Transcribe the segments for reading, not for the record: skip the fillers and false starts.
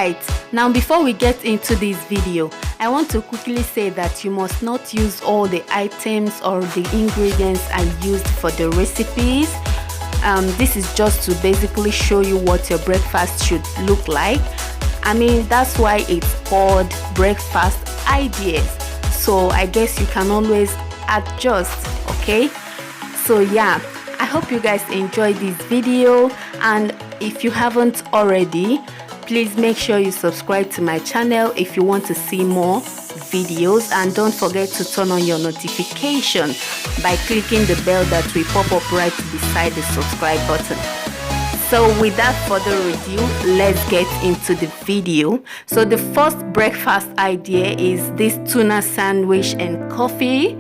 Alright, now before we get into this video, I want to quickly say that you must not use all the items or the ingredients I used for the recipes. This is just to basically show you what your breakfast should look like. I mean, that's why it's called breakfast ideas. So I guess you can always adjust, okay? So yeah, I hope you guys enjoyed this video, and if you haven't already, please make sure you subscribe to my channel if you want to see more videos, and don't forget to turn on your notification by clicking the bell that will pop up right beside the subscribe button. So without further ado, let's get into the video. So the first breakfast idea is this tuna sandwich and coffee,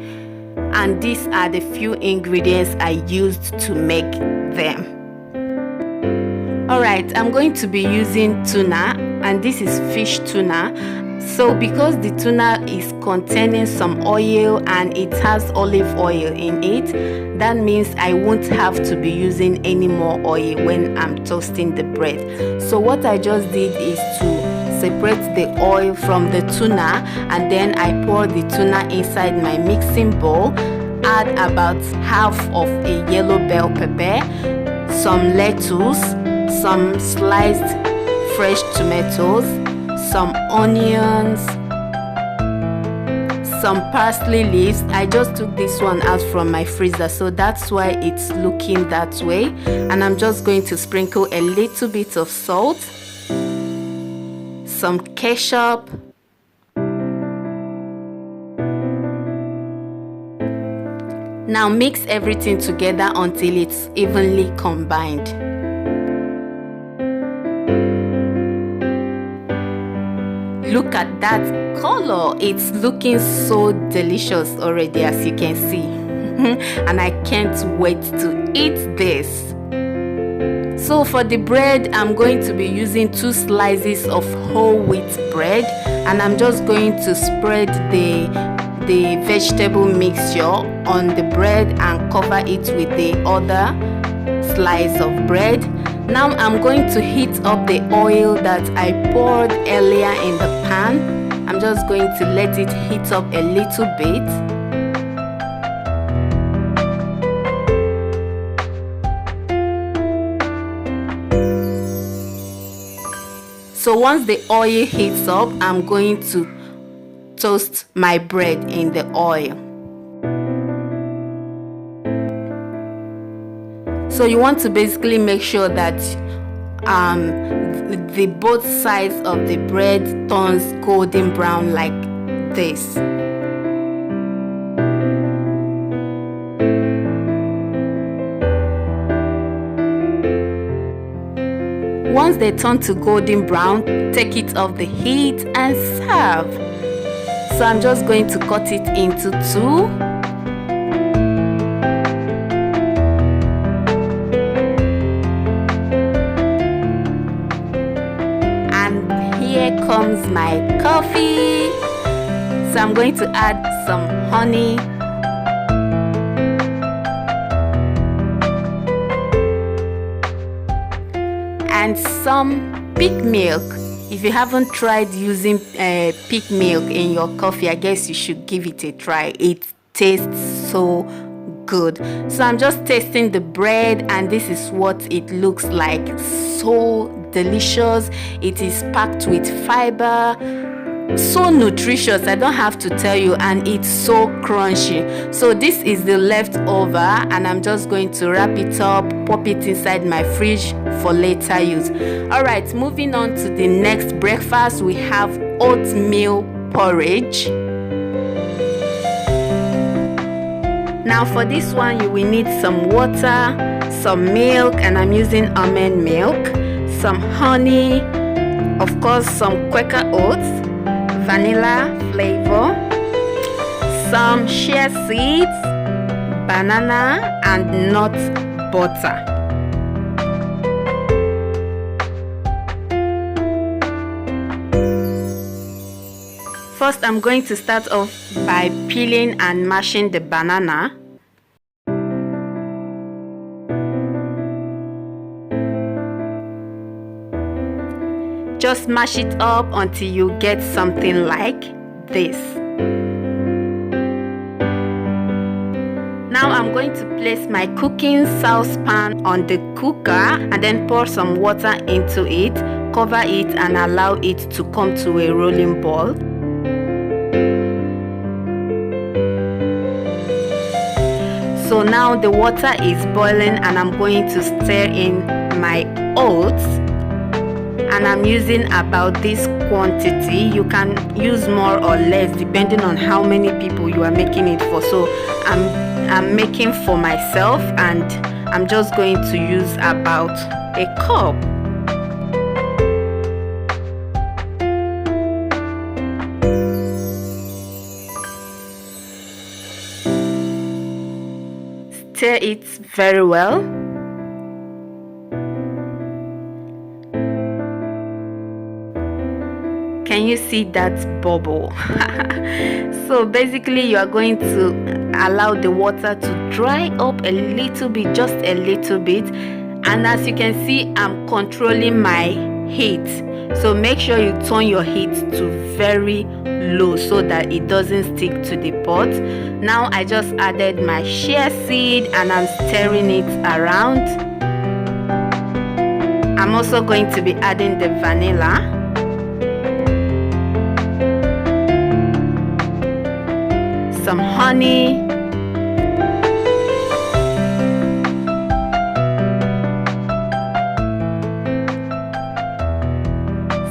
and these are the few ingredients I used to make them. Alright, I'm going to be using tuna, and this is fish tuna. So because the tuna is containing some oil and it has olive oil in it, that means I won't have to be using any more oil when I'm toasting the bread. So what I just did is to separate the oil from the tuna, and then I pour the tuna inside my mixing bowl, add about half of a yellow bell pepper, some lettuce, some sliced fresh tomatoes, some onions, some parsley leaves. I just took this one out from my freezer, so that's why it's looking that way. And I'm just going to sprinkle a little bit of salt, some ketchup, now mix everything together until it's evenly combined. Look at that color, it's looking so delicious already, as you can see. And I can't wait to eat this. So for the bread, I'm going to be using 2 slices of whole wheat bread, and I'm just going to spread the vegetable mixture on the bread and cover it with the other slice of bread. Now I'm going to heat up the oil that I poured earlier in the pan. I'm just going to let it heat up a little bit. So once the oil heats up, I'm going to toast my bread in the oil. So you want to basically make sure that the both sides of the bread turns golden brown like this. Once they turn to golden brown, take it off the heat and serve. So I'm just going to cut it into 2. Here comes my coffee. So I'm going to add some honey, and some pig milk. If you haven't tried using pig milk in your coffee, I guess you should give it a try. It tastes so good. So I'm just tasting the bread, and this is what it looks like. So delicious. It is packed with fiber, so nutritious, I don't have to tell you, and it's so crunchy. So this is the leftover, and I'm just going to wrap it up, pop it inside my fridge for later use. Alright, moving on to the next breakfast, we have oatmeal porridge. Now for this one, you will need some water, some milk, and I'm using almond milk, some honey, of course some Quaker oats, vanilla flavor, some chia seeds, banana, and nut butter. First, I'm going to start off by peeling and mashing the banana. Just mash it up until you get something like this. Now I'm going to place my cooking saucepan on the cooker and then pour some water into it, cover it and allow it to come to a rolling ball. So now the water is boiling and I'm going to stir in my oats, and I'm using about this quantity. You can use more or less depending on how many people you are making it for. So I'm making for myself and I'm just going to use about a cup. Stir it very well. Can you see that bubble? So basically you are going to allow the water to dry up a little bit, just a little bit, and as you can see I'm controlling my heat. So make sure you turn your heat to very low so that it doesn't stick to the pot. Now I just added my chia seed and I'm stirring it around. I'm also going to be adding the vanilla, some honey,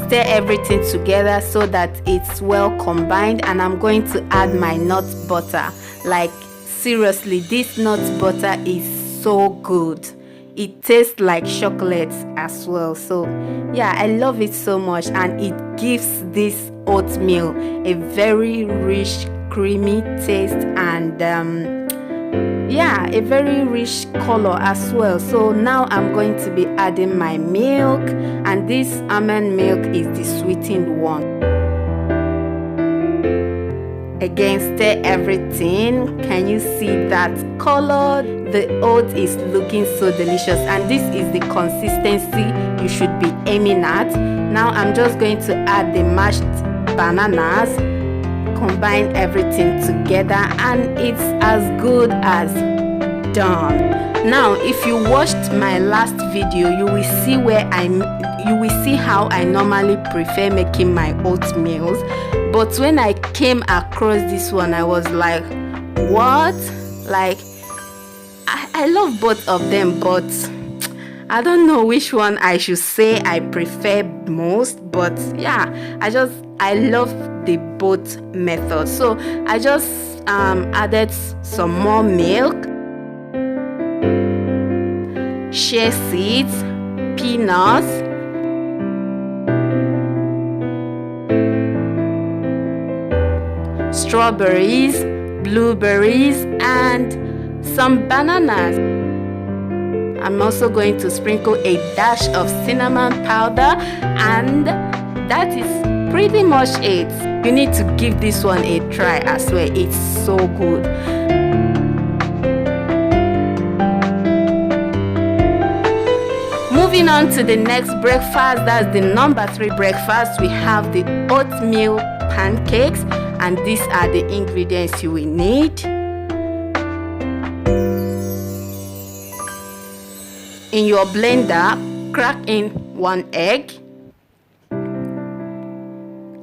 stir everything together so that it's well combined, and I'm going to add my nut butter. Like seriously, this nut butter is so good. It tastes like chocolate as well. So yeah, I love it so much, and it gives this oatmeal a very rich creamy taste and yeah, a very rich color as well. So now I'm going to be adding my milk, and this almond milk is the sweetened one. Again, stir everything. Can you see that color? The oat is looking so delicious, and this is the consistency you should be aiming at. Now I'm just going to add the mashed bananas, combine everything together, and it's as good as done. Now if you watched my last video, you will see how I normally prefer making my oatmeals. But when I came across this one, I was like, what? Like, I love both of them, but I don't know which one I should say I prefer most. But yeah, I love the both methods. So I just added some more milk, chia seeds, peanuts, strawberries, blueberries, and some bananas. I'm also going to sprinkle a dash of cinnamon powder, and that is pretty much it. You need to give this one a try as well. It's so good. Moving on to the next breakfast, that's the number 3 breakfast. We have the oatmeal pancakes, and these are the ingredients you will need. In your blender, crack in 1 egg,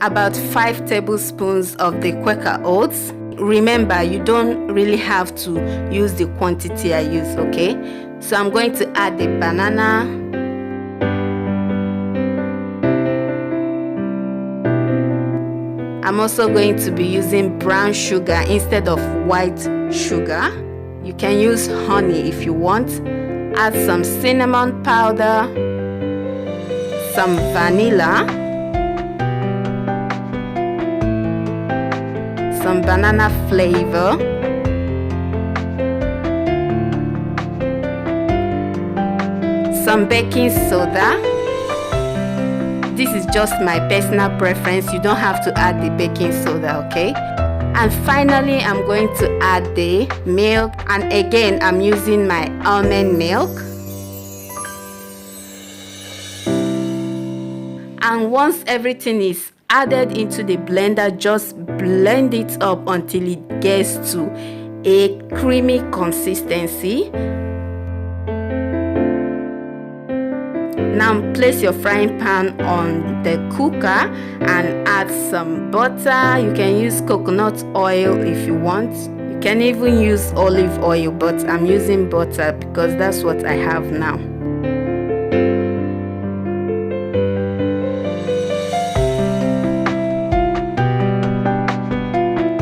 about 5 tablespoons of the Quaker oats. Remember, you don't really have to use the quantity I use, okay? So I'm going to add the banana, I'm also going to be using brown sugar instead of white sugar. You can use honey if you want. Add some cinnamon powder, some vanilla, some banana flavor, some baking soda. This is just my personal preference. You don't have to add the baking soda, okay? And finally, I'm going to add the milk, and again, I'm using my almond milk. And once everything is added into the blender, just blend it up until it gets to a creamy consistency. Now place your frying pan on the cooker and add some butter. You can use coconut oil if you want. You can even use olive oil, but I'm using butter because that's what I have now.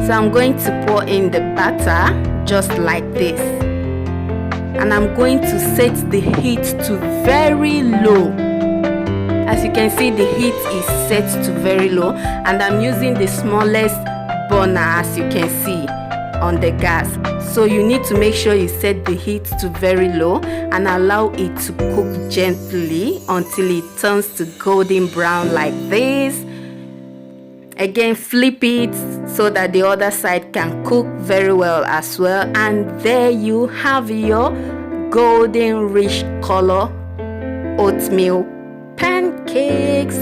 So I'm going to pour in the batter just like this, and I'm going to set the heat to very low. As you can see, the heat is set to very low, and I'm using the smallest burner as you can see on the gas. So you need to make sure you set the heat to very low and allow it to cook gently until it turns to golden brown like this. Again, flip it so that the other side can cook very well as well, and there you have your golden rich color oatmeal pancakes.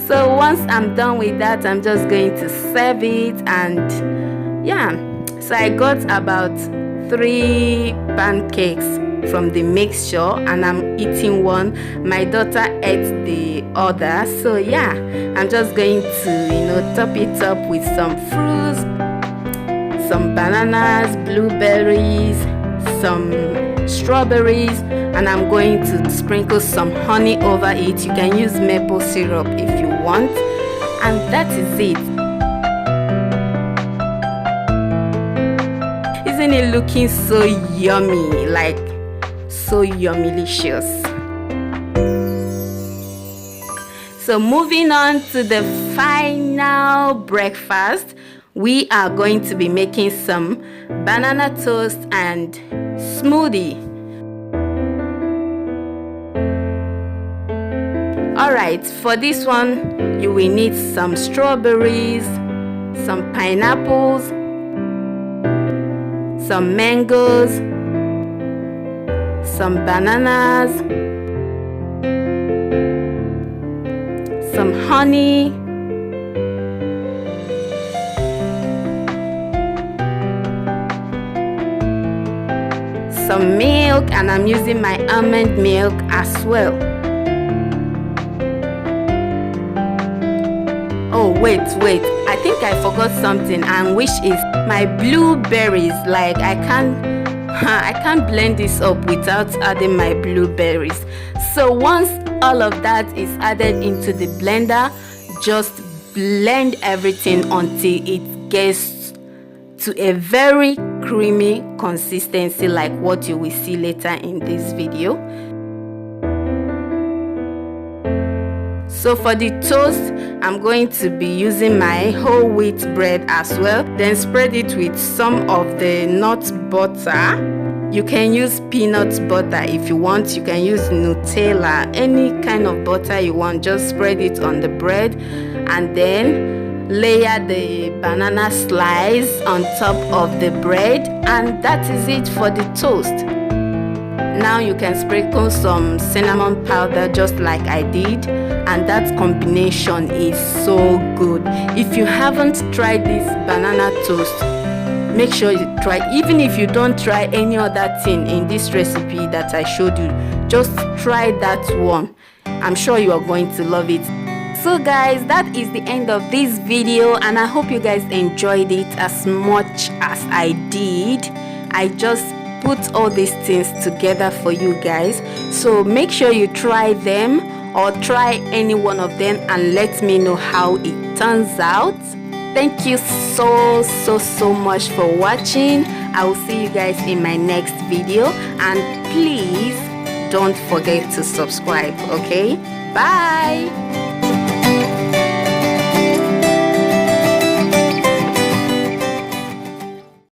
So once I'm done with that, I'm just going to serve it. And yeah, so I got about 3 pancakes from the mixture and I'm eating one. My daughter ate the other. So yeah, I'm just going to top it up with some fruits, some bananas, blueberries, some strawberries, and I'm going to sprinkle some honey over it. You can use maple syrup if you want, and that is it. Isn't it looking so yummy? Like so yummy-licious. So moving on to the final breakfast, we are going to be making some banana toast and smoothie. Alright, for this one you will need some strawberries, some pineapples, some mangoes, some bananas, some honey, some milk, and I'm using my almond milk as well. Oh wait, I think I forgot something, and which is my blueberries. Like I can't blend this up without adding my blueberries. So once all of that is added into the blender, just blend everything until it gets to a very creamy consistency like what you will see later in this video. So for the toast, I'm going to be using my whole wheat bread as well. Then spread it with some of the nut butter. You can use peanut butter if you want. You can use Nutella, any kind of butter you want. Just spread it on the bread and then layer the banana slice on top of the bread, and that is it for the toast. Now you can sprinkle some cinnamon powder just like I did, and that combination is so good. If you haven't tried this banana toast, make sure you try. Even if you don't try any other thing in this recipe that I showed you, just try that one. I'm sure you are going to love it. So guys, that is the end of this video, and I hope you guys enjoyed it as much as I did. I just put all these things together for you guys, so make sure you try them or try any one of them and let me know how it turns out. Thank you so much for watching. I will see you guys in my next video, and please don't forget to subscribe. Okay, bye.